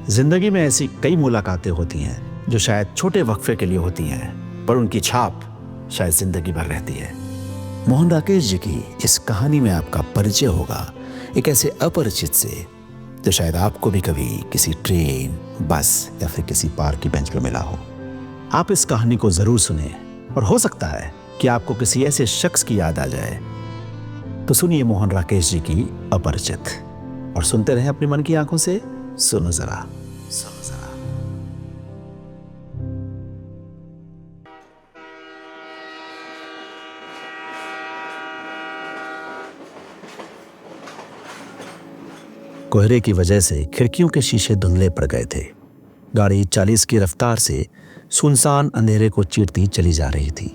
जिंदगी में ऐसी कई मुलाकातें होती हैं जो शायद छोटे वक्फे के लिए होती हैं, पर उनकी छाप शायद जिंदगी भर रहती है। मोहन राकेश जी की इस कहानी में आपका परिचय होगा एक ऐसे अपरिचित से जो शायद आपको भी कभी किसी ट्रेन, बस या फिर किसी पार्क की बेंच पर मिला हो। आप इस कहानी को जरूर सुने और हो सकता है कि आपको किसी ऐसे शख्स की याद आ जाए। तो सुनिए मोहन राकेश जी की अपरिचित और सुनते रहें अपनी मन की आंखों से। सुनो जरा, सुनो जरा। कोहरे की वजह से खिड़कियों के शीशे धुंधले पड़ गए थे। गाड़ी 40 की रफ्तार से सुनसान अंधेरे को चीरती चली जा रही थी।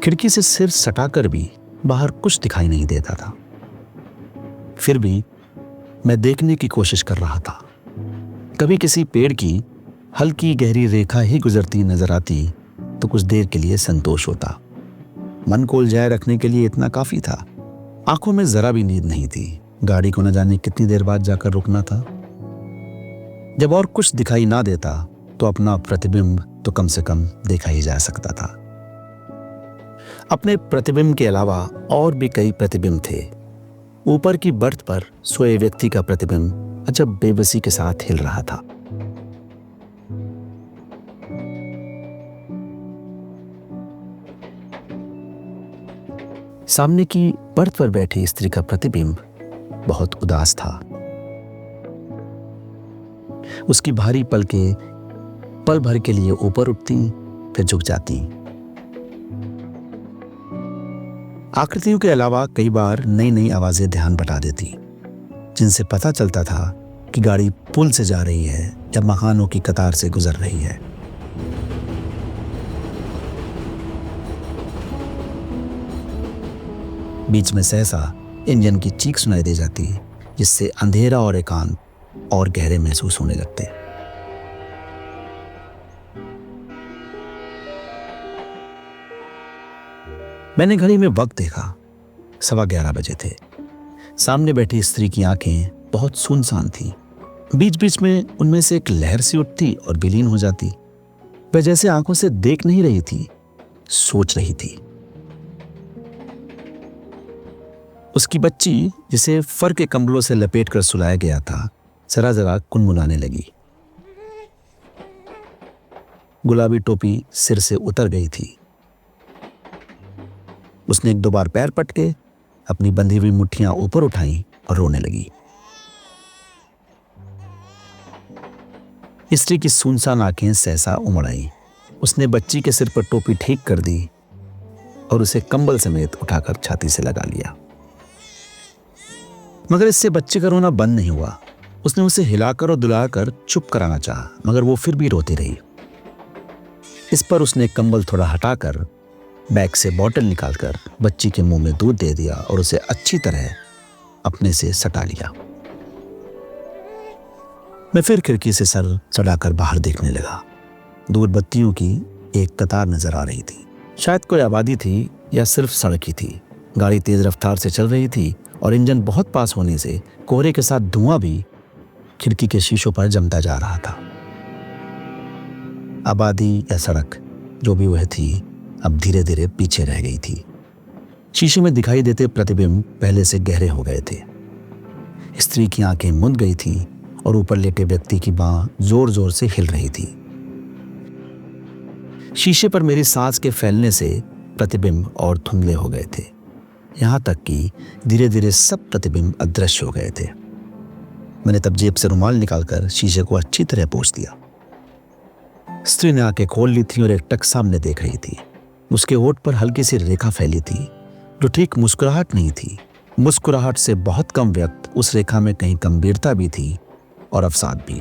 खिड़की से सिर सटाकर भी बाहर कुछ दिखाई नहीं देता था। फिर भी मैं देखने की कोशिश कर रहा था। कभी किसी पेड़ की हल्की गहरी रेखा ही गुजरती नजर आती तो कुछ देर के लिए संतोष होता। मन को उलझाए रखने के लिए इतना काफी था। आंखों में जरा भी नींद नहीं थी। गाड़ी को न जाने कितनी देर बाद जाकर रुकना था। जब और कुछ दिखाई ना देता तो अपना प्रतिबिंब तो कम से कम देखा ही जा सकता था। अपने प्रतिबिंब के अलावा और भी कई प्रतिबिंब थे। ऊपर की बर्थ पर सोए व्यक्ति का प्रतिबिंब अजब बेबसी के साथ हिल रहा था। सामने की बर्थ पर बैठी स्त्री का प्रतिबिंब बहुत उदास था। उसकी भारी पलकें पल भर के लिए ऊपर उठती फिर झुक जाती। आकृतियों के अलावा कई बार नई नई आवाजें ध्यान बटा देती, जिनसे पता चलता था कि गाड़ी पुल से जा रही है या मकानों की कतार से गुजर रही है। बीच में सहसा इंजन की चीख सुनाई दे जाती, जिससे अंधेरा और एकांत और गहरे महसूस होने लगते। मैंने घड़ी में वक्त देखा। 11:15 बजे थे। सामने बैठी स्त्री की आंखें बहुत सुनसान थीं। बीच बीच में उनमें से एक लहर सी उठती और विलीन हो जाती। वह जैसे आंखों से देख नहीं रही थी, सोच रही थी। उसकी बच्ची, जिसे फर के कंबलों से लपेटकर सुलाया गया था, जरा जरा कुनमुनाने लगी। गुलाबी टोपी सिर से उतर गई थी। उसने 1-2 बार पैर पटके अपनी बंधी हुई मुट्ठियां ऊपर उठाई और रोने लगी। स्त्री की सुनसान आंखें सहसा उमड़ आई। उसने बच्ची के सिर पर टोपी ठीक कर दी और उसे कंबल समेत उठाकर छाती से लगा लिया। मगर इससे बच्चे का रोना बंद नहीं हुआ। उसने उसे हिलाकर और दुलाकर चुप कराना चाहा, मगर वो फिर भी रोती रही। इस पर उसने कंबल थोड़ा हटाकर बैग से बोतल निकालकर बच्ची के मुंह में दूध दे दिया और उसे अच्छी तरह अपने से सटा लिया। मैं फिर खिड़की से सर चढ़ाकर बाहर देखने लगा। दूर बत्तियों की एक कतार नजर आ रही थी। शायद कोई आबादी थी या सिर्फ सड़क ही थी। गाड़ी तेज रफ्तार से चल रही थी और इंजन बहुत पास होने से कोहरे के साथ धुआं भी खिड़की के शीशों पर जमता जा रहा था। आबादी या सड़क जो भी वह थी, अब धीरे धीरे पीछे रह गई थी। शीशे में दिखाई देते प्रतिबिंब पहले से गहरे हो गए थे। स्त्री की आंखें मुंद गई थी और ऊपर लेटे व्यक्ति की बांह जोर जोर से हिल रही थी। शीशे पर मेरी सांस के फैलने से प्रतिबिंब और धुंधले हो गए थे, यहां तक कि धीरे धीरे सब प्रतिबिंब अदृश्य हो गए थे। मैंने तब जेब से रुमाल निकालकर शीशे को अच्छी तरह पोंछ दिया। स्त्री ने आंखें खोल ली थी और एक टक सामने देख रही थी। उसके होठ पर हल्की सी रेखा फैली थी, जो ठीक मुस्कुराहट नहीं थी। मुस्कुराहट से बहुत कम व्यक्त उस रेखा में कहीं गंभीरता भी थी और अवसाद भी,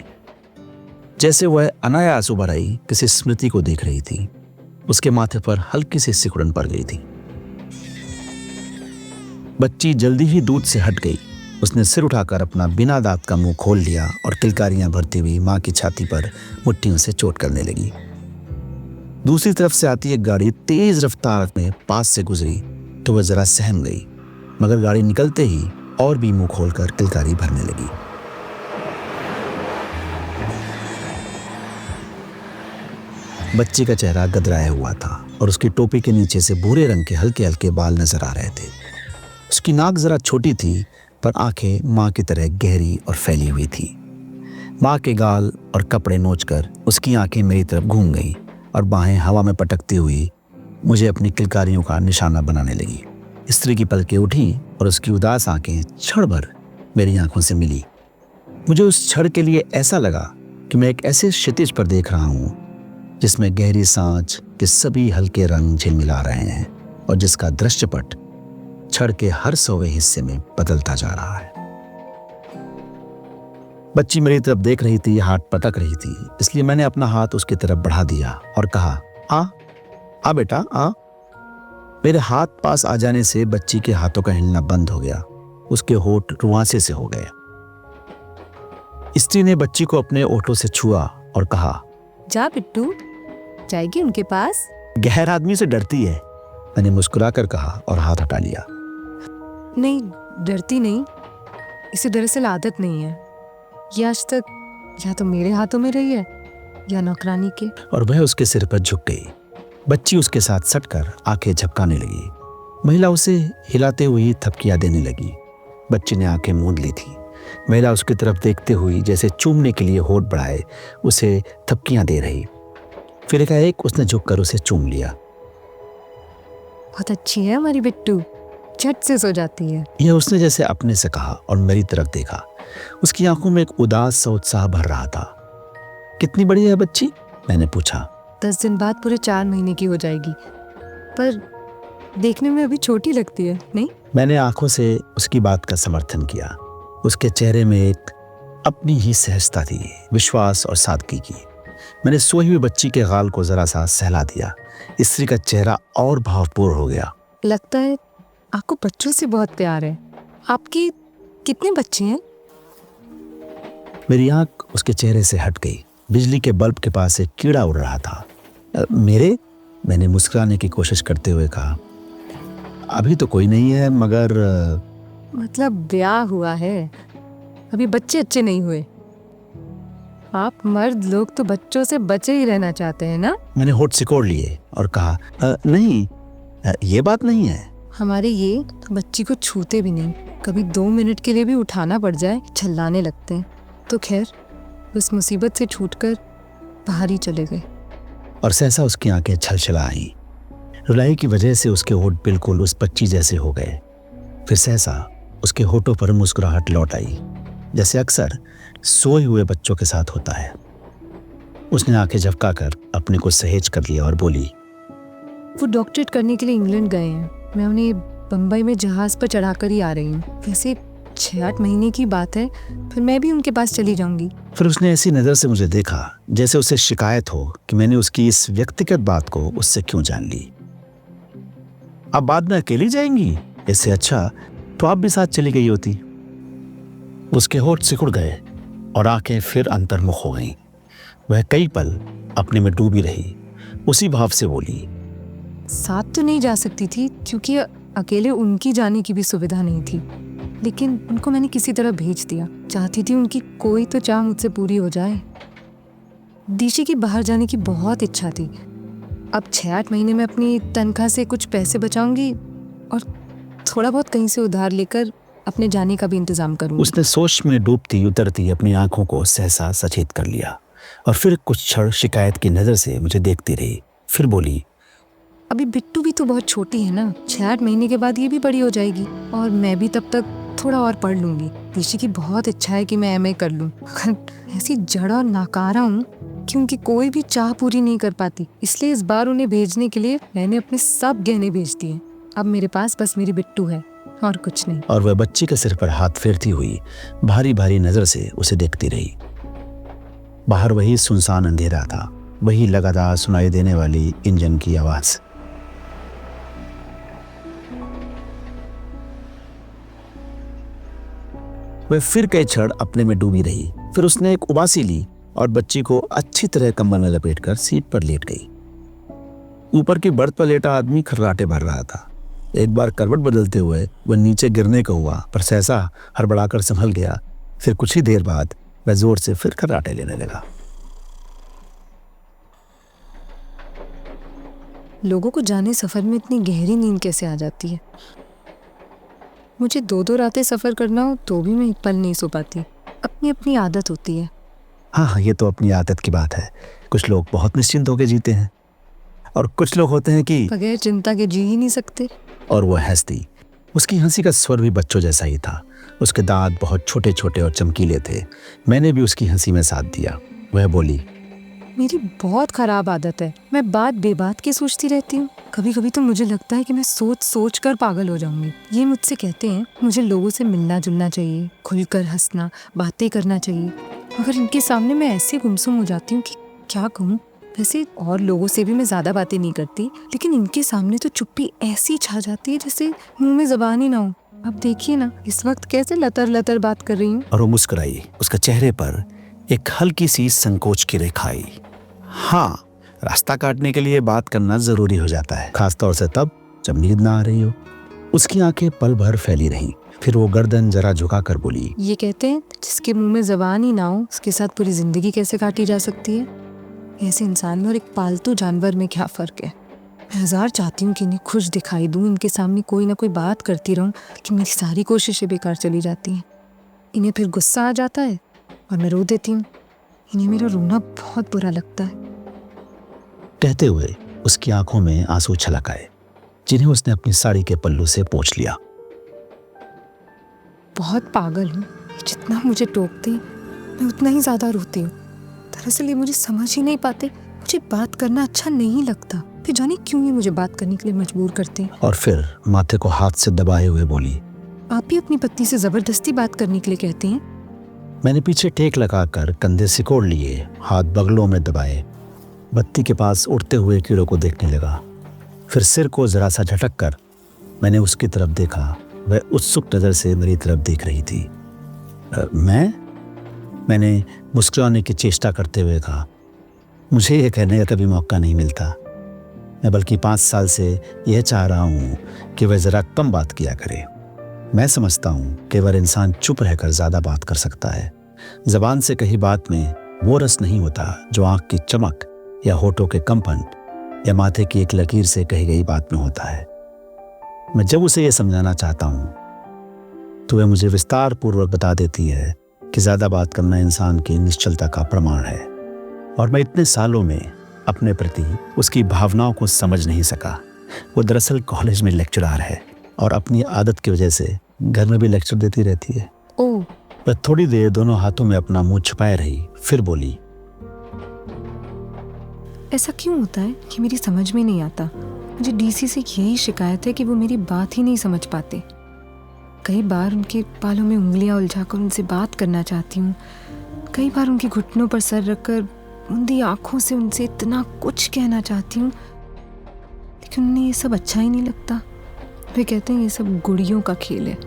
जैसे वह अनायास उभर आई किसी स्मृति को देख रही थी। उसके माथे पर हल्की सी सिकुड़न पड़ गई थी। बच्ची जल्दी ही दूध से हट गई। उसने सिर उठाकर अपना बिना दांत का मुंह खोल लिया और किलकारियां भरती हुई मां की छाती पर मुट्ठियों से चोट करने लगी। दूसरी तरफ से आती एक गाड़ी तेज रफ्तार में पास से गुजरी तो वह जरा सहम गई, मगर गाड़ी निकलते ही और भी मुंह खोलकर किलकारी भरने लगी। बच्ची का चेहरा गदराया हुआ था और उसकी टोपी के नीचे से भूरे रंग के हल्के हल्के बाल नजर आ रहे थे। उसकी नाक जरा छोटी थी, पर आंखें माँ की तरह गहरी और फैली हुई थी। माँ के गाल और कपड़े नोचकर उसकी आंखें मेरी तरफ घूम गईं और बाहें हवा में पटकती हुई मुझे अपनी किलकारियों का निशाना बनाने लगी। स्त्री की पलकें उठी और उसकी उदास आंखें क्षण भर मेरी आंखों से मिली। मुझे उस क्षण के लिए ऐसा लगा कि मैं एक ऐसे क्षितिज पर देख रहा हूँ जिसमें गहरी सांच के सभी हल्के रंग झिलमिला रहे हैं और जिसका दृश्यपट क्षण के हर 100वें हिस्से में बदलता जा रहा है। बच्ची मेरी तरफ देख रही थी, हाथ पटक रही थी, इसलिए मैंने अपना हाथ उसकी तरफ बढ़ा दिया और कहा, आ बेटा आ। मेरे हाथ पास आ जाने से बच्ची के हाथों का हिलना बंद हो गया। उसके होंठ रुआंसे से हो गए। स्त्री ने बच्ची को अपने ओठों से छुआ और कहा, जा बिट्टू, जाएगी उनके पास। गैर आदमी से डरती है, मैंने मुस्कुराकर कहा और हाथ हटा लिया। नहीं, डरती नहीं, इसे दरअसल आदत नहीं है। ये आज तक या तो मेरे हाथों में रही है या नौकरानी के। और वह उसके सिर पर झुक गई। बच्ची उसके साथ सटकर आंखें झपकाने लगी। महिला उसे हिलाते हुए थपकियां देने लगी। बच्ची ने आंखें मूंद ली थी। महिला उसकी तरफ देखते हुई जैसे चूमने के लिए होठ बढ़ाए उसे थपकियां दे रही। फिर एकाएक उसने झुककर उसे चूम लिया। बहुत अच्छी है हमारी बिट्टू, झट से सो जाती है। यह उसने जैसे अपने से कहा और मेरी तरफ देखा। उसकी आंखों में एक उदास सा उत्साह भर रहा था। कितनी बड़ी है बच्ची? मैंने पूछा। 10 दिन बाद पूरे 4 महीने की हो जाएगी, पर देखने में अभी छोटी लगती है, नहीं? मैंने आंखों से उसकी बात का समर्थन किया। उसके चेहरे में एक अपनी ही सहजता थी, विश्वास और सादगी की। मैंने सोई हुई बच्ची के गाल को जरा सा सहला दिया। स्त्री का चेहरा और भावपूर्ण हो गया। लगता है आपको बच्चों से बहुत प्यार है। आपकी कितने बच्चे हैं? मेरी आंख उसके चेहरे से हट गई। बिजली के बल्ब के पास एक कीड़ा उड़ रहा था। मेरे? मैंने मुस्कुराने की कोशिश करते हुए कहा, अभी तो कोई नहीं है, मगर मतलब ब्याह हुआ है, अभी बच्चे अच्छे नहीं हुए। आप मर्द लोग तो बच्चों से बचे ही रहना चाहते हैं ना? मैंने होठ सिकोड़ लिए और कहा, नहीं, ये बात नहीं है। हमारे ये तो बच्ची को छूते भी नहीं, कभी 2 मिनट के लिए भी उठाना पड़ जाए चिल्लाने लगते हैं। तो खैर, उस मुसीबत से छूटकर बाहर ही चले गए। और सहसा उसकी आंखें छलछला आईं। रुलाई की वजह से उसके होठ बिल्कुल उस बच्ची जैसे हो गए। फिर सहसा उसके होठों पर मुस्कुराहट लौट आई, जैसे अक्सर सोए हुए बच्चों के साथ होता है। उसने आंखें झपकाकर अपने को सहेज कर लिया और बोली, वो डॉक्टरेट करने के लिए इंग्लैंड गए हैं। मैं उन्हें बम्बई में जहाज पर चढ़ाकर ही आ रही हूँ। वैसे 6-8 महीने की बात है, फिर मैं भी उनके पास चली जाऊंगी। फिर उसने ऐसी नजर से मुझे देखा जैसे उसे शिकायत हो कि मैंने उसकी इस व्यक्तिगत बात को उससे क्यों जान ली। अब बाद में अकेली जाएंगी? इससे अच्छा तो आप भी साथ चली गई होती। उसके होठ सिकुड़ गए और आंखें फिर अंतर्मुख हो गईं। वह कई पल अपने में डूबी रही। उसी भाव से बोली, साथ तो नहीं जा सकती थी क्योंकि अकेले उनकी जाने की भी सुविधा नहीं थी, लेकिन उनको मैंने किसी तरह भेज दिया। चाहती थी उनकी कोई तो चाह मुझसे पूरी हो जाए। दिशी की बाहर जाने की बहुत इच्छा थी। अब 6-8 महीने में अपनी तनख्वाह से कुछ पैसे बचाऊंगी और थोड़ा बहुत कहीं से उधार लेकर अपने जाने का भी इंतजाम करूंगी। उसने सोच में डूबती उतरती अपनी आंखों को सहसा सचेत कर लिया और फिर कुछ क्षण शिकायत की नजर से मुझे देखती रही। फिर बोली, अभी बिट्टू भी तो बहुत छोटी है ना, 6-8 महीने के बाद ये भी बड़ी हो जाएगी और मैं भी तब तक थोड़ा और पढ़ लूंगी। दिशी की बहुत इच्छा है कि मैं MA कर लूं, ऐसी जड़ और नाकारा हूँ कि उनकी कोई भी चाह पूरी नहीं कर पाती। इसलिए इस बार उन्हें भेजने के लिए मैंने अपने सब गहने भेज दिए। अब मेरे पास बस मेरी बिट्टू है और कुछ नहीं। और वह बच्ची के सिर पर हाथ फेरती हुई भारी भारी नजर से उसे देखती रही। बाहर वही सुनसान अंधेरा था, वही लगातार सुनाई देने वाली इंजन की आवाज। वह फिर कई क्षण अपने में डूबी रही। फिर उसने एक उबासी ली और बच्ची को अच्छी तरह कंबल में लपेटकर सीट पर लेट गई। ऊपर की बर्थ पर लेटा आदमी खर्राटे भर रहा था। एक बार करवट बदलते हुए वह नीचे गिरने को हुआ, पर सहसा हड़बड़ाकर संभल गया। फिर कुछ ही देर बाद वह जोर से फिर खर्राटे लेने लगा। लोगों को जाने सफर में इतनी गहरी नींद कैसे आ जाती है। मुझे 2-2 रातें सफर करना हो तो भी मैं एक पल नहीं सो पाती। अपनी अपनी आदत होती है। हाँ, ये तो अपनी आदत की बात है। कुछ लोग बहुत निश्चिंत होकर जीते हैं और कुछ लोग होते हैं कि बगैर चिंता के जी ही नहीं सकते। और वो हंसती। उसकी हंसी का स्वर भी बच्चों जैसा ही था। उसके दांत बहुत छोटे छोटे और चमकीले थे। मैंने भी उसकी हंसी में साथ दिया। वह बोली, मेरी बहुत खराब आदत है, मैं बात बेबात की सोचती रहती हूँ। कभी कभी तो मुझे लगता है कि मैं सोच सोच कर पागल हो जाऊंगी। ये मुझसे कहते हैं मुझे लोगों से मिलना जुलना चाहिए, खुलकर हंसना, बातें करना चाहिए, मगर इनके सामने मैं ऐसे गुमसुम हो जाती हूँ कि क्या कहूँ। वैसे और लोगों से भी मैं ज्यादा बातें नहीं करती, लेकिन इनके सामने तो चुप्पी ऐसी छा जाती है जैसे मुंह में जबान ही ना हो। अब देखिए ना, इस वक्त कैसे लतर लतर बात कर रही हूँ। और वो मुस्कुराई। उसका चेहरे पर एक हल्की सी संकोच की रेखा आई। हाँ, रास्ता काटने के लिए बात करना जरूरी हो जाता है, खासतौर से तब जब नींद ना आ रही हो। उसकी आंखें पल भर फैली रहीं। फिर वो गर्दन जरा झुका कर बोली, ये कहते हैं जिसके मुंह में जबान ही ना हो उसके साथ पूरी जिंदगी कैसे काटी जा सकती है। ऐसे इंसान में और एक पालतू जानवर में क्या फर्क है। मैं हजार चाहती हूँ कि इन्हें खुश दिखाई दूँ, इनके सामने कोई ना कोई बात करती रहूँ, कि मेरी सारी कोशिशें बेकार चली जाती हैं। इन्हें फिर गुस्सा आ जाता है और मैं रो देती हूँ। इन्हें मेरा रोना बहुत बुरा लगता है। कहते हुए उसकी आंखों में आंसू छलक आए, जिन्हें उसने अपनी साड़ी के पल्लू से पोंछ लिया। बहुत पागल हूँ, जितना मुझे टोकते हैं मैं उतना ही ज्यादा रोती हूँ। दरअसल ये मुझे समझ ही नहीं पाते, मुझे बात करना अच्छा नहीं लगता, फिर जाने क्यों ये मुझे बात करने के लिए मजबूर करते हैं। और फिर माथे को हाथ से दबाए हुए बोली, आप ही अपनी पत्नी से जबरदस्ती बात करने के लिए कहते हैं। मैंने पीछे टेक लगाकर कंधे सिकोड़ लिए, हाथ बगलों में दबाए, बत्ती के पास उड़ते हुए कीड़ों को देखने लगा। फिर सिर को जरा सा झटक कर मैंने उसकी तरफ देखा। वह उत्सुक नजर से मेरी तरफ देख रही थी। मैंने मुस्कुराने की चेष्टा करते हुए कहा, मुझे यह कहने का कभी मौका नहीं मिलता। मैं बल्कि 5 साल से यह चाह रहा हूँ कि वह ज़रा कम बात किया करे। मैं समझता हूँ कि वह इंसान चुप रहकर ज़्यादा बात कर सकता है। ज़बान से कही बात में वो रस नहीं होता जो आँख की चमक या होठों के कंपन या माथे की एक लकीर से कही गई बात में होता है। मैं जब उसे यह समझाना चाहता हूँ तो वह मुझे विस्तार पूर्वक बता देती है कि ज़्यादा बात करना इंसान की निश्चलता का प्रमाण है। और मैं इतने सालों में अपने प्रति उसकी भावनाओं को समझ नहीं सका। वो दरअसल कॉलेज में लेक्चरर है और अपनी आदत की वजह से घर में भी लेक्चर देती रहती है। ओह। वह थोड़ी देर दोनों हाथों में अपना मुंह छुपाए रही, फिर बोली, ऐसा क्यों होता है कि मेरी समझ में नहीं आता। मुझे डीसी से यही शिकायत है कि वो मेरी बात ही नहीं समझ पाते। कई बार उनके बालों में उंगलियां उलझाकर उनसे बात करना चाहती हूँ। कई बार उनके घुटनों पर सर रखकर मुंदी आंखों से उनसे इतना कुछ कहना चाहती हूँ, लेकिन उन्हें ये सब अच्छा ही नहीं लगता। वे कहते हैं ये सब गुड़ियों का खेल है।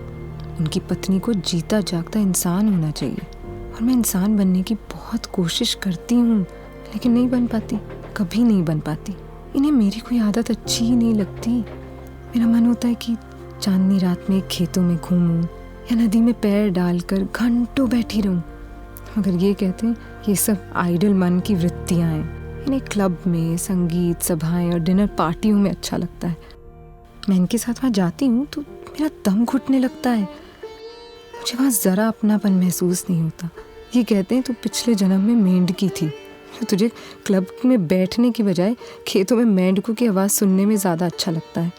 उनकी पत्नी को जीता जागता इंसान होना चाहिए और मैं इंसान बनने की बहुत कोशिश करती हूँ, लेकिन नहीं बन पाती, कभी नहीं बन पाती। इन्हें मेरी कोई आदत अच्छी ही नहीं लगती। मेरा मन होता है कि चांदनी रात में खेतों में घूमूं या नदी में पैर डालकर घंटों बैठी रहूं, मगर ये कहते हैं ये सब आइडल मन की वृत्तियां हैं। इन्हें क्लब में, संगीत सभाएं और डिनर पार्टियों में अच्छा लगता है। मैं इनके साथ वहाँ जाती हूँ तो मेरा दम घुटने लगता है। मुझे वहाँ ज़रा अपनापन महसूस नहीं होता। ये कहते हैं तू पिछले जन्म में मेंढकी थी, तो तुझे क्लब में बैठने की बजाय खेतों में मेंढकों की आवाज़ सुनने में ज़्यादा अच्छा लगता है।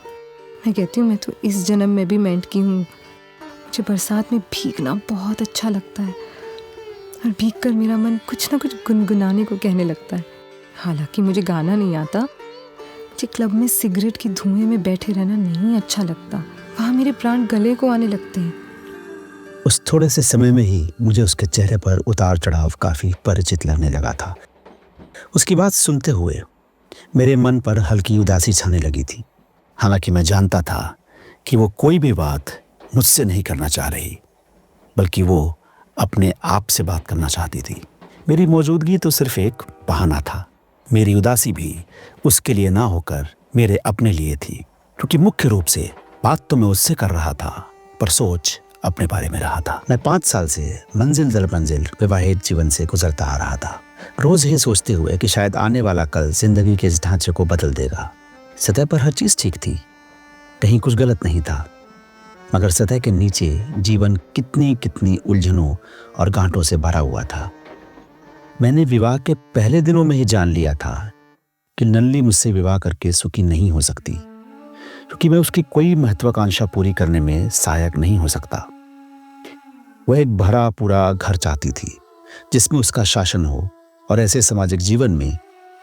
मैं कहती हूँ मैं तो इस जन्म में भी मेंढकी हूँ। मुझे बरसात में भीगना बहुत अच्छा लगता है और भीग कर मेरा मन कुछ ना कुछ गुनगुनाने को कहने लगता है। हालांकि मुझे गाना नहीं आता। मुझे क्लब में सिगरेट की धुएं में बैठे रहना नहीं अच्छा लगता। वहाँ मेरे प्राण गले को आने लगते हैं। उस थोड़े से समय में ही मुझे उसके चेहरे पर उतार चढ़ाव काफ़ी परिचित लगने लगा था। उसकी बात सुनते हुए मेरे मन पर हल्की उदासी छाने लगी थी। हालांकि मैं जानता था कि वो कोई भी बात मुझसे नहीं करना चाह रही, बल्कि वो अपने आप से बात करना चाहती थी। मेरी मौजूदगी तो सिर्फ एक बहाना था। मेरी उदासी भी उसके लिए ना होकर मेरे अपने लिए थी, क्योंकि मुख्य रूप से बात तो मैं उससे कर रहा था, पर सोच अपने बारे में रहा था। मैं 5 साल से मंजिल दर मंजिल विवाहित जीवन से गुजरता आ रहा था, रोज ही सोचते हुए कि शायद आने वाला कल जिंदगी के इस ढांचे को बदल देगा। सतह पर हर चीज ठीक थी, कहीं कुछ गलत नहीं था, मगर सतह के नीचे जीवन कितनी कितनी उलझनों और गांठों से भरा हुआ था। मैंने विवाह के पहले दिनों में ही जान लिया था कि नलिनी मुझसे विवाह करके सुखी नहीं हो सकती, क्योंकि मैं उसकी कोई महत्वाकांक्षा पूरी करने में सहायक नहीं हो सकता। वह एक भरा पूरा घर चाहती थी जिसमें उसका शासन हो, और ऐसे सामाजिक जीवन में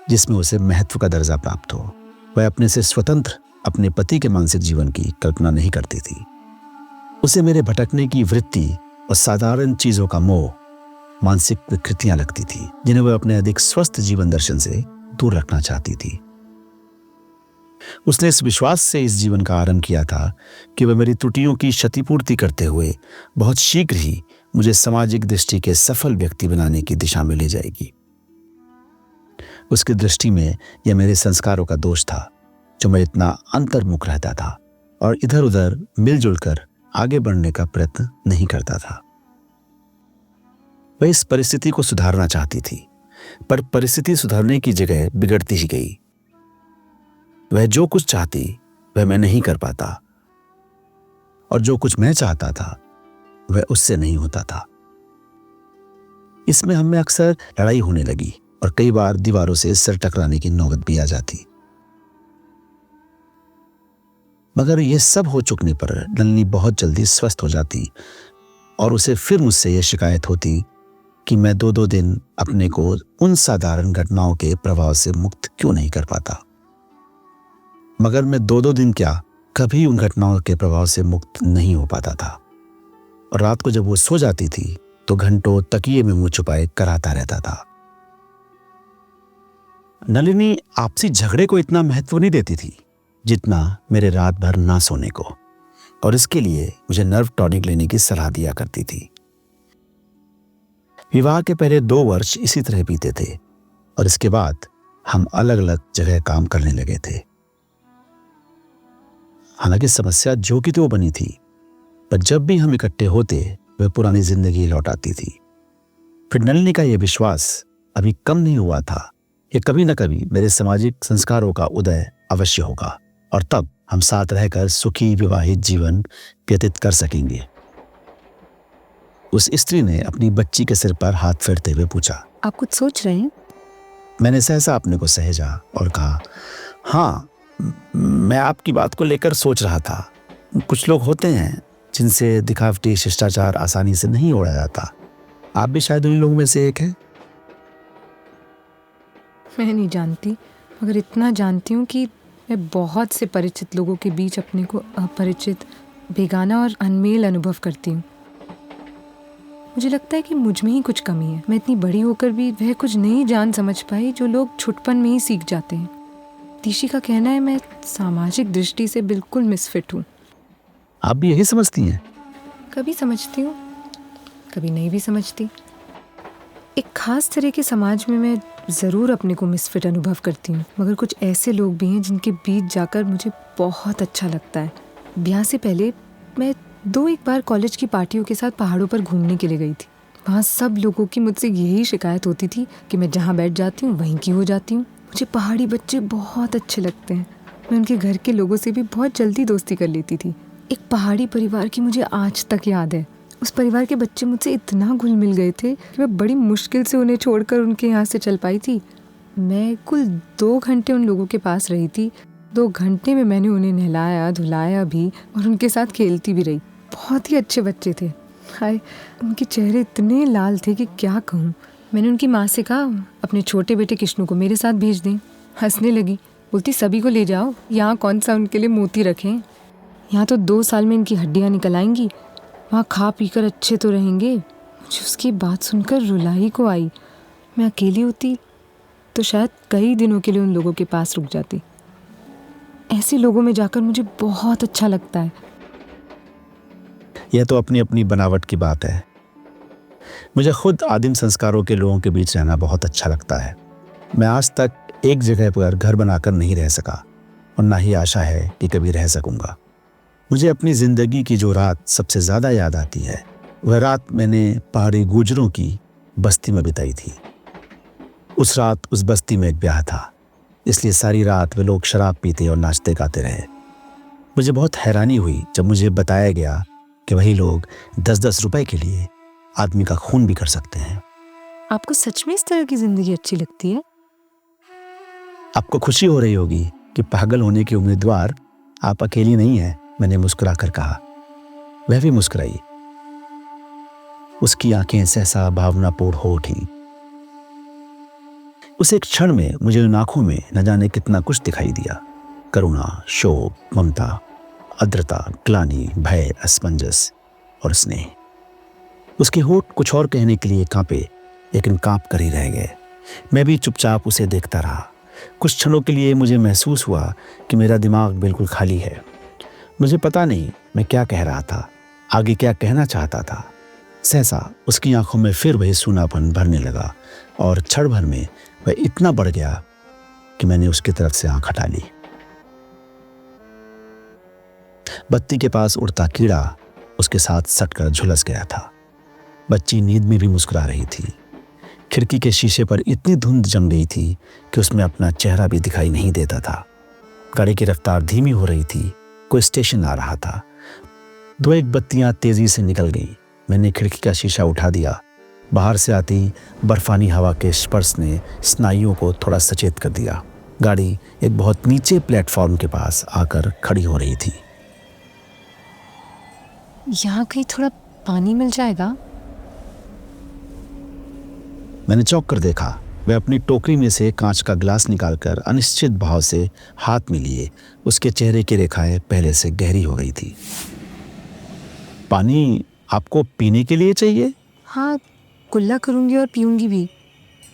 जिसमें उसे महत्व का दर्जा प्राप्त हो। वह अपने से स्वतंत्र अपने पति के मानसिक जीवन की कल्पना नहीं करती थी। उसे मेरे भटकने की वृत्ति और साधारण चीजों का मोह मानसिक विकृतियां लगती थी, जिन्हें वह अपने अधिक स्वस्थ जीवन दर्शन से दूर रखना चाहती थी। उसने इस विश्वास से इस जीवन का आरंभ किया था कि वह मेरी त्रुटियों की क्षतिपूर्ति करते हुए बहुत शीघ्र ही मुझे सामाजिक दृष्टि के सफल व्यक्ति बनाने की दिशा में ले जाएगी। उसकी दृष्टि में यह मेरे संस्कारों का दोष था, जो मैं इतना अंतर्मुख रहता था और इधर उधर मिलजुल कर आगे बढ़ने का प्रयत्न नहीं करता था। वह इस परिस्थिति को सुधारना चाहती थी, पर परिस्थिति सुधारने की जगह बिगड़ती ही गई। वह जो कुछ चाहती वह मैं नहीं कर पाता, और जो कुछ मैं चाहता था वह उससे नहीं होता था। इसमें हम में अक्सर लड़ाई होने लगी और कई बार दीवारों से सिर टकराने की नौबत भी आ जाती। मगर यह सब हो चुकने पर नलिनी बहुत जल्दी स्वस्थ हो जाती और उसे फिर मुझसे यह शिकायत होती कि मैं 2-2 दिन अपने को उन साधारण घटनाओं के प्रभाव से मुक्त क्यों नहीं कर पाता। मगर मैं 2-2 दिन क्या, कभी उन घटनाओं के प्रभाव से मुक्त नहीं हो पाता था, और रात को जब वो सो जाती थी तो घंटों तकिए में मुंह छुपाए कराता रहता था। नलिनी आपसी झगड़े को इतना महत्व नहीं देती थी जितना मेरे रात भर ना सोने को, और इसके लिए मुझे नर्व टॉनिक लेने की सलाह दिया करती थी। विवाह के पहले 2 वर्ष इसी तरह बीते थे, और इसके बाद हम अलग अलग जगह काम करने लगे थे। हालांकि समस्या जो की तो बनी थी, पर जब भी हम इकट्ठे होते वह पुरानी जिंदगी लौट आती थी। फिर नलिनी का यह विश्वास अभी कम नहीं हुआ था कि कभी न कभी मेरे सामाजिक संस्कारों का उदय अवश्य होगा, और तब हम साथ रहकर सुखी विवाहित जीवन व्यतीत कर सकेंगे। उस स्त्री ने अपनी बच्ची के सिर पर हाथ फेरते हुए पूछा, आप कुछ सोच रहे हैं? मैंने सहसा अपने को सहेजा और कहा, हाँ, मैं आपकी बात को लेकर सोच रहा था। कुछ लोग होते हैं जिनसे दिखावटी शिष्टाचार आसानी से नहीं ओढ़ा जाता। आप भी शायद उन लोगों में से एक हैं। मैं नहीं जानती, मगर इतना जानती हूँ कि मैं बहुत से परिचित लोगों के बीच अपने को अपरिचित, बेगाना और अनमेल अनुभव करती हूँ। मुझे लगता है कि मुझ में ही कुछ कमी है। मैं इतनी बड़ी होकर भी वह कुछ नहीं जान समझ पाई जो लोग छुटपन में ही सीख जाते हैं। तीशी का कहना है मैं सामाजिक दृष्टि से बिल्कुल मिसफिट हूँ। आप भी यही समझती हैं? कभी समझती हूँ, कभी नहीं भी समझती। एक खास तरह के समाज में मैं ज़रूर अपने को मिसफिट अनुभव करती हूँ, मगर कुछ ऐसे लोग भी हैं जिनके बीच जाकर मुझे बहुत अच्छा लगता है। ब्याह से पहले मैं 2-1 बार कॉलेज की पार्टियों के साथ पहाड़ों पर घूमने के लिए गई थी। वहाँ सब लोगों की मुझसे यही शिकायत होती थी कि मैं जहाँ बैठ जाती हूँ वहीं की हो जाती हूँ। मुझे पहाड़ी बच्चे बहुत अच्छे लगते हैं। मैं उनके घर के लोगों से भी बहुत जल्दी दोस्ती कर लेती थी। एक पहाड़ी परिवार की मुझे आज तक याद है। उस परिवार के बच्चे मुझसे इतना घुल मिल गए थे कि मैं बड़ी मुश्किल से उन्हें छोड़कर उनके यहाँ से चल पाई थी। मैं कुल 2 घंटे उन लोगों के पास रही थी। 2 घंटे में मैंने उन्हें नहलाया धुलाया भी और उनके साथ खेलती भी रही। बहुत ही अच्छे बच्चे थे। हाय, उनके चेहरे इतने लाल थे कि क्या कहूँ। मैंने उनकी माँ से कहा अपने छोटे बेटे कृष्णू को मेरे साथ भेज दें। हंसने लगी, बोलती सभी को ले जाओ, यहाँ कौन सा उनके लिए मोती रखें। यहाँ तो 2 साल में इनकी हड्डियाँ निकल आएंगी, वहाँ खा पी कर अच्छे तो रहेंगे। मुझे उसकी बात सुनकर रुलाई को आई। मैं अकेली होती तो शायद कई दिनों के लिए उन लोगों के पास रुक जाती। ऐसे लोगों में जाकर मुझे बहुत अच्छा लगता है। यह तो अपनी अपनी बनावट की बात है। मुझे खुद आदिम संस्कारों के लोगों के बीच रहना बहुत अच्छा लगता है। मैं आज तक एक जगह पर घर बनाकर नहीं रह सका और ना ही आशा है कि कभी रह सकूंगा। मुझे अपनी जिंदगी की जो रात सबसे ज्यादा याद आती है वह रात मैंने पहाड़ी गुजरों की बस्ती में बिताई थी। उस रात उस बस्ती में एक ब्याह था। इसलिए सारी रात वे लोग शराब पीते और नाचते गाते रहे। मुझे बहुत हैरानी हुई जब मुझे बताया गया कि वही लोग 10-10 रुपए के लिए आदमी का खून भी कर सकते हैं। आपको सच में इस तरह की जिंदगी अच्छी लगती है? आपको खुशी हो रही होगी कि पागल होने के उम्मीदवार आप अकेली नहीं हैं, मैंने मुस्कुराकर कहा। वह भी मुस्कुराई। उसकी आंखें सहसा भावनापूर्ण हो उठी। उस एक क्षण में मुझे उन आंखों में न जाने कितना कुछ दिखाई दिया। करुणा, शोक, ममता, आर्द्रता, ग्लानि, भय, असमंजस और स्नेह। उसके होठ कुछ और कहने के लिए कांपे, लेकिन कांप कर ही रह गए। मैं भी चुपचाप उसे देखता रहा। कुछ क्षणों के लिए मुझे महसूस हुआ कि मेरा दिमाग बिल्कुल खाली है। मुझे पता नहीं मैं क्या कह रहा था, आगे क्या कहना चाहता था। सहसा उसकी आंखों में फिर वही सूनापन भरने लगा और क्षण भर में वह इतना बढ़ गया कि मैंने उसकी तरफ से आंख हटा ली। बत्ती के पास उड़ता कीड़ा उसके साथ सटकर झुलस गया था। बच्ची नींद में भी मुस्कुरा रही थी। खिड़की के शीशे पर इतनी धुंध जम गई थी कि उसमें अपना चेहरा भी दिखाई नहीं देता था। गाड़ी की रफ्तार धीमी हो रही थी। कोई स्टेशन आ रहा था। 2-1 बत्तियां तेजी से निकल गईं। मैंने खिड़की का शीशा उठा दिया। बाहर से आती बर्फानी हवा के स्पर्श ने स्नायुओं को थोड़ा सचेत कर दिया। गाड़ी एक बहुत नीचे प्लेटफॉर्म के पास आकर खड़ी हो रही थी। यहाँ कहीं थोड़ा पानी मिल जाएगा? मैंने चौंक कर देखा। वह अपनी टोकरी में से कांच का गिलास निकालकर अनिश्चित भाव से हाथ में लिए। उसके चेहरे की रेखाएं पहले से गहरी हो गई थी। पानी आपको पीने के लिए चाहिए? हाँ, कुल्ला करूंगी और पीऊंगी भी।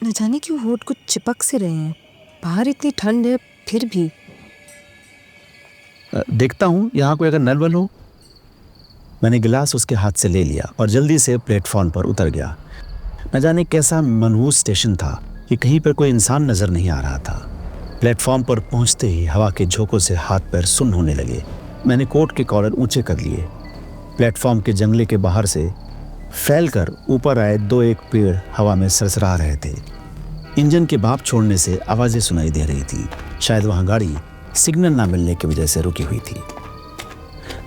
न जाने क्यों होठ कुछ चिपक से रहे हैं। बाहर इतनी ठंड है फिर भी। देखता हूँ यहाँ कोई अगर नल वल हो। मैंने गिलास उसके हाथ से ले लिया और जल्दी से प्लेटफॉर्म पर उतर गया। न जाने कैसा मनहूस स्टेशन था कि कहीं पर कोई इंसान नजर नहीं आ रहा था। प्लेटफॉर्म पर पहुंचते ही हवा के झोंकों से हाथ पैर सुन्न होने लगे। मैंने कोट के कॉलर ऊंचे कर लिए। प्लेटफॉर्म के जंगले के बाहर से फैलकर ऊपर आए 2-1 पेड़ हवा में सरसरा रहे थे। इंजन के भाप छोड़ने से आवाजें सुनाई दे रही थी। शायद वहां गाड़ी सिग्नल ना मिलने की वजह से रुकी हुई थी।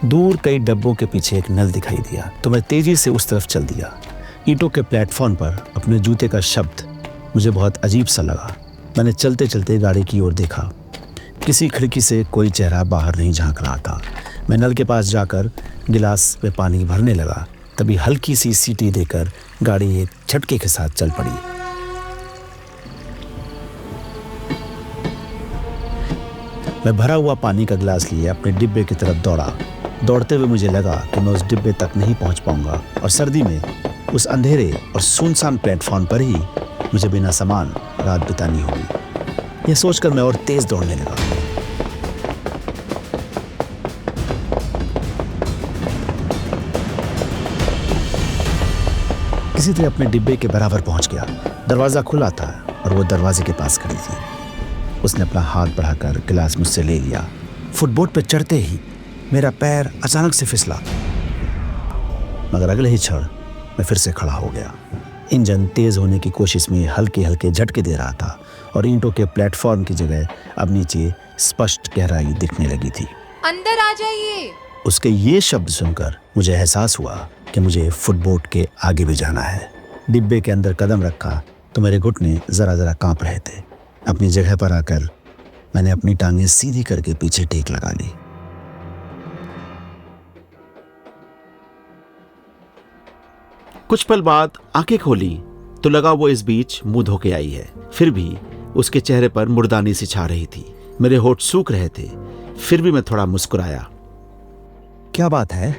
दूर कई डब्बों के पीछे एक नल दिखाई दिया तो मैं तेजी से उस तरफ चल दिया। ईंटों के प्लेटफॉर्म पर अपने जूते का शब्द मुझे बहुत अजीब सा लगा। मैंने चलते चलते गाड़ी की ओर देखा। किसी खिड़की से कोई चेहरा बाहर नहीं झांक रहा था। मैं नल के पास जाकर गिलास में पानी भरने लगा। तभी हल्की सी सीटी देकर गाड़ी एक झटके के साथ चल पड़ी। मैं भरा हुआ पानी का गिलास लिए अपने डिब्बे की तरफ दौड़ा। दौड़ते हुए मुझे लगा कि मैं उस डिब्बे तक नहीं पहुंच पाऊंगा और सर्दी में उस अंधेरे और सुनसान प्लेटफॉर्म पर ही मुझे बिना सामान रात बितानी होगी। यह सोचकर मैं और तेज दौड़ने लगा। किसी तरह अपने डिब्बे के बराबर पहुंच गया। दरवाजा खुला था और वो दरवाजे के पास खड़ी थी। उसने अपना हाथ बढ़ाकर गिलास मुझसे ले लिया। फुटबोर्ड पर चढ़ते ही मेरा पैर अचानक से फिसला, मगर अगले ही क्षण मैं फिर से खड़ा हो गया। इंजन तेज होने की कोशिश में हल्के हल्के झटके दे रहा था और ईंटों के प्लेटफॉर्म की जगह अब नीचे स्पष्ट गहराई दिखने लगी थी। अंदर आ जाइए। उसके ये शब्द सुनकर मुझे एहसास हुआ कि मुझे फुटबोर्ड के आगे भी जाना है। डिब्बे के अंदर कदम रखा तो मेरे घुटने जरा जरा कांप रहे थे। अपनी जगह पर आकर मैंने अपनी टांगें सीधी करके पीछे टेक लगा ली। कुछ पल बाद आंखें खोली तो लगा वो इस बीच मुंह धो के आई है। फिर भी उसके चेहरे पर मुर्दानी सी छा रही थी। मेरे होठ सूख रहे थे। फिर भी मैं थोड़ा मुस्कुराया। क्या बात है,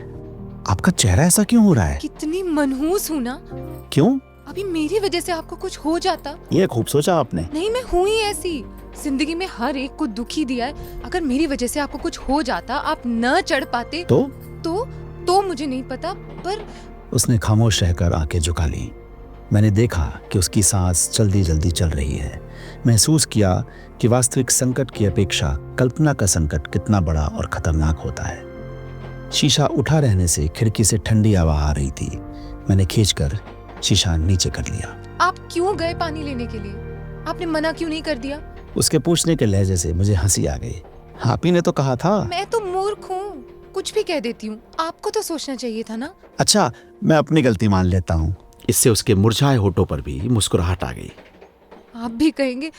आपका चेहरा ऐसा क्यों हो रहा है? कितनी मनहूस हूँ ना। क्यों? अभी मेरी वजह से आपको कुछ हो जाता। ये खूब सोचा आपने। नहीं, मैं हूँ ही ऐसी। जिंदगी में हर एक को दुखी दिया है। अगर मेरी वजह से आपको कुछ हो जाता, आप न चढ़ पाते तो मुझे नहीं पता, पर उसने खामोश रहकर आंखें झुका ली। मैंने देखा कि उसकी सांस जल्दी जल्दी चल रही है। महसूस किया कि वास्तविक संकट की अपेक्षा कल्पना का संकट कितना बड़ा और खतरनाक होता है। शीशा उठा रहने से खिड़की से ठंडी हवा आ रही थी। मैंने खींचकर शीशा नीचे कर लिया। आप क्यों गए पानी लेने के लिए? आपने मना क्यों नहीं कर दिया? उसके पूछने के लहजे से मुझे हंसी आ गई। आप ही ने तो कहा था। मैं तो मूर्ख हूँ, कुछ भी कह देती हूँ। आपको तो सोचना चाहिए था ना। अच्छा, मैं अपनी गलती मान लेता हूँ। इससे उसके मुरझाए होठों पर भी मुस्कुराहट आ गई। आप भी कहेंगे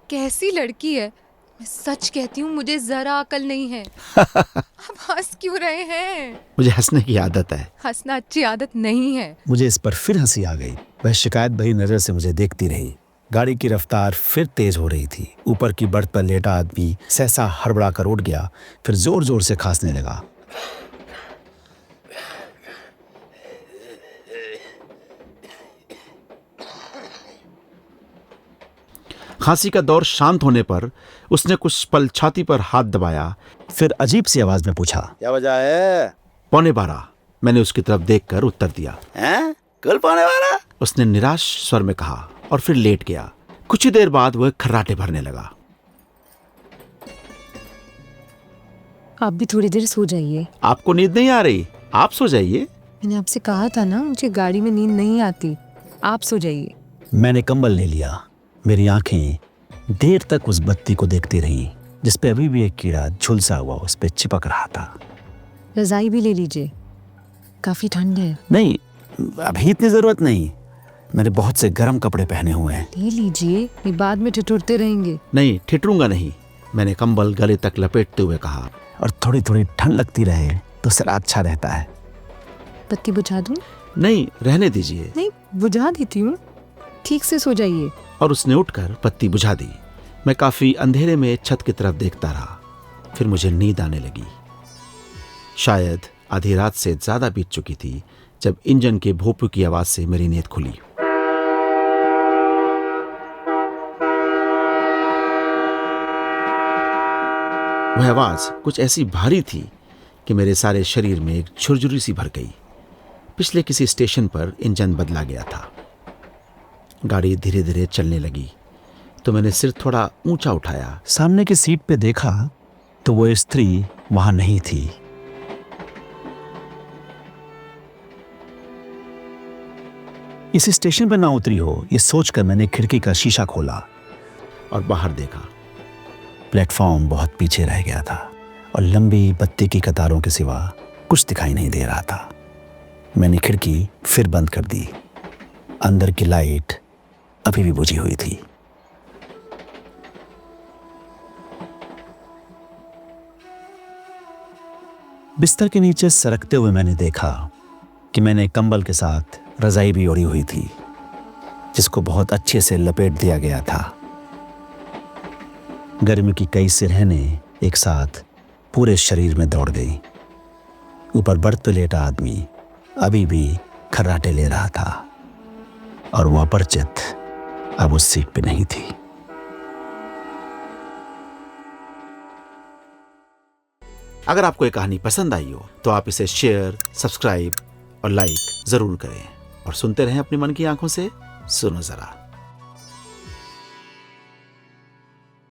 कैसी लड़की है। मैं सच कहती हूँ, मुझे जरा अकल नहीं है। आप हंस क्यों रहे हैं? मुझे हंसने की आदत है। हंसना अच्छी आदत नहीं है। मुझे इस पर फिर हंसी आ गई। वह शिकायत भरी नजर से मुझे देखती रही। गाड़ी की रफ्तार फिर तेज हो रही थी। ऊपर की बर्थ पर लेटा आदमी सहसा हड़बड़ा कर उठ गया, फिर जोर जोर से खांसने लगा। खांसी का दौर शांत होने पर उसने कुछ पल छाती पर हाथ दबाया, फिर अजीब सी आवाज में पूछा, क्या वजह है? 11:15। मैंने उसकी तरफ देखकर उत्तर दिया। हैं? कल 11:15? उसने निराश स्वर में कहा और फिर लेट गया। कुछ ही देर बाद वह खर्राटे भरने लगा। आप भी थोड़ी देर सो जाइए। आपको नींद नहीं आ रही? आप सो जाइए। मैंने आपसे कहा था ना, मुझे गाड़ी में नींद नहीं आती। आप सो जाइए। मैंने कंबल ले लिया। मेरी आंखें देर तक उस बत्ती को देखती रहीं, जिस पे अभी भी एक कीड़ा झुलसा हुआ उस पे चिपक रहा था। रजाई भी ले लीजिए, काफी ठंड है। नहीं, अभी इतनी जरूरत नहीं। मैंने बहुत से गर्म कपड़े पहने हुए हैं। ले लीजिए, ये बाद में ठिठुरते रहेंगे। नहीं, ठिठरूंगा नहीं। मैंने कंबल गले तक लपेटते हुए कहा। और थोड़ी थोड़ी ठंड लगती रहे तो जरा अच्छा रहता है। बत्ती बुझा दूं? नहीं, रहने दीजिए। नहीं, बुझा देती हूँ, ठीक से सो जाइए। और उसने उठकर बत्ती बुझा दी। मैं काफी अंधेरे में छत की तरफ देखता रहा। फिर मुझे नींद आने लगी। शायद आधी रात से ज्यादा बीत चुकी थी जब इंजन के भोंपू की आवाज से मेरी नींद खुली। वह आवाज कुछ ऐसी भारी थी कि मेरे सारे शरीर में एक झुरझुरी सी भर गई। पिछले किसी स्टेशन पर इंजन बदला गया था। गाड़ी धीरे धीरे चलने लगी तो मैंने सिर थोड़ा ऊंचा उठाया। सामने की सीट पे देखा तो वो स्त्री वहां नहीं थी। इस स्टेशन पर ना उतरी हो, ये सोचकर मैंने खिड़की का शीशा खोला और बाहर देखा। प्लेटफॉर्म बहुत पीछे रह गया था और लंबी बत्ती की कतारों के सिवा कुछ दिखाई नहीं दे रहा था। मैंने खिड़की फिर बंद कर दी। अंदर की लाइट अभी भी बुझी हुई थी। बिस्तर के नीचे सरकते हुए मैंने देखा कि मैंने कंबल के साथ रजाई भी ओढ़ी हुई थी, जिसको बहुत अच्छे से लपेट दिया गया था। गर्मी की कई सिरहनें एक साथ पूरे शरीर में दौड़ गई। ऊपर बर्थ पे लेटा आदमी अभी भी खर्राटे ले रहा था और वह अपरिचित अब उस सीट पे नहीं थी। अगर आपको ये कहानी पसंद आई हो तो आप इसे शेयर, सब्सक्राइब और लाइक जरूर करें और सुनते रहें अपनी मन की आंखों से। सुनो जरा।